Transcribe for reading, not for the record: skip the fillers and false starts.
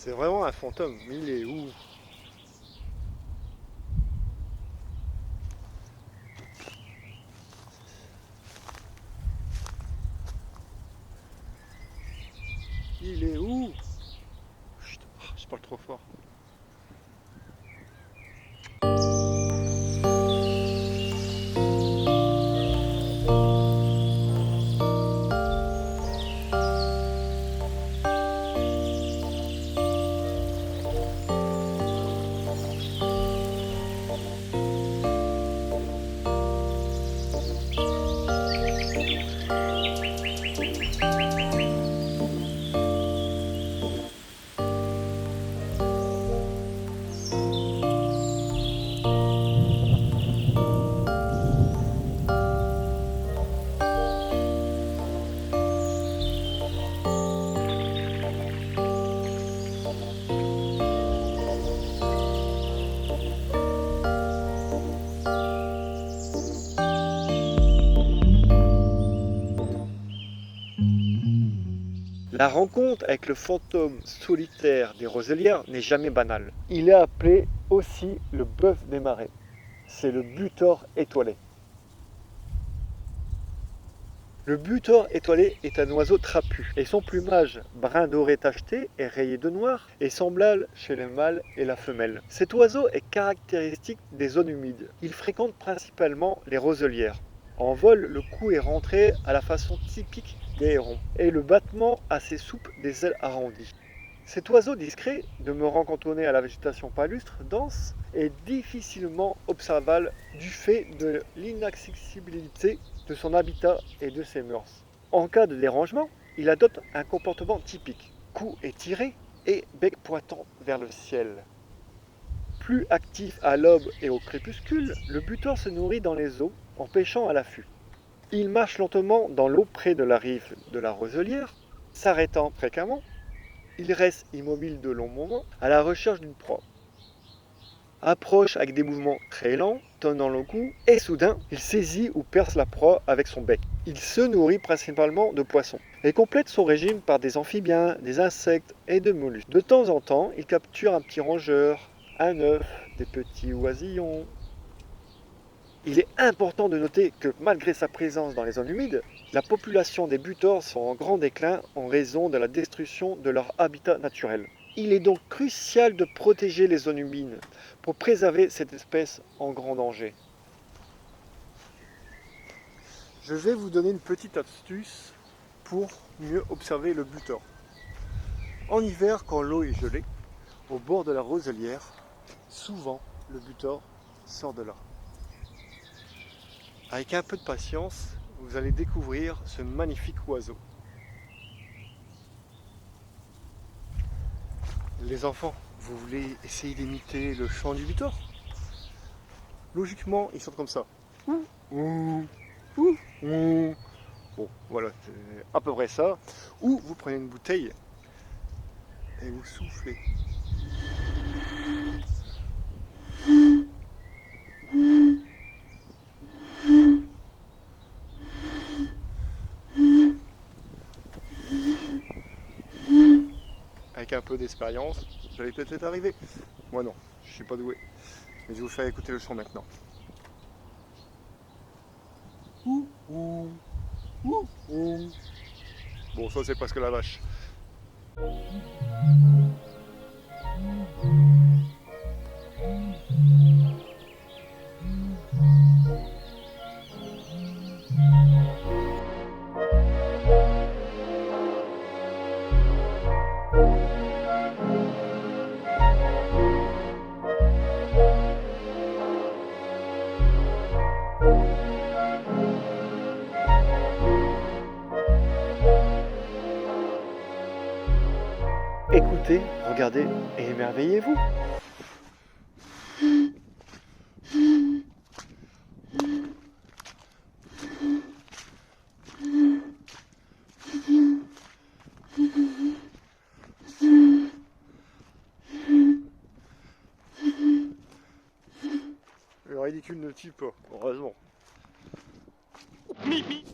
C'est vraiment un fantôme, mais il est où? Il est où? Chut, je parle trop fort. La rencontre avec le fantôme solitaire des Roselières n'est jamais banale. Il est appelé aussi le bœuf des marais. C'est le butor étoilé. Le butor étoilé est un oiseau trapu et son plumage brun doré tacheté est rayé de noir et semblable chez le mâle et la femelle. Cet oiseau est caractéristique des zones humides. Il fréquente principalement les roselières. En vol, le cou est rentré à la façon typique des hérons et le battement assez souple des ailes arrondies. Cet oiseau discret, demeurant cantonné à la végétation palustre dense, est difficilement observable du fait de l'inaccessibilité de son habitat et de ses mœurs. En cas de dérangement, il adopte un comportement typique, cou étiré et bec pointant vers le ciel. Plus actif à l'aube et au crépuscule, le butor se nourrit dans les eaux en pêchant à l'affût. Il marche lentement dans l'eau près de la rive de la Roselière, s'arrêtant fréquemment. Il reste immobile de longs moments à la recherche d'une proie. Approche avec des mouvements très lents, tenant le cou, et soudain, il saisit ou perce la proie avec son bec. Il se nourrit principalement de poissons et complète son régime par des amphibiens, des insectes et de mollusques. De temps en temps, il capture un petit rongeur, un œuf, des petits oisillons. Il est important de noter que malgré sa présence dans les zones humides, la population des butors sont en grand déclin en raison de la destruction de leur habitat naturel. Il est donc crucial de protéger les zones humides pour préserver cette espèce en grand danger. Je vais vous donner une petite astuce pour mieux observer le butor. En hiver, quand l'eau est gelée, au bord de la roselière, souvent le butor sort de là. Avec un peu de patience, vous allez découvrir ce magnifique oiseau. Les enfants, vous voulez essayer d'imiter le chant du butor? Logiquement, ils chantent comme ça. Ouh, ouh, ouh, ouh. Bon, voilà, c'est à peu près ça. Ou vous prenez une bouteille et vous soufflez. Avec un peu d'expérience, vous allez peut-être arriver. Moi non, je suis pas doué. Mais je vais vous faire écouter le chant maintenant. Ouh, ouh, ouh, ouh. Bon, ça c'est presque la vache. Écoutez, regardez et émerveillez-vous. Le ridicule ne tue pas, heureusement. Mimi.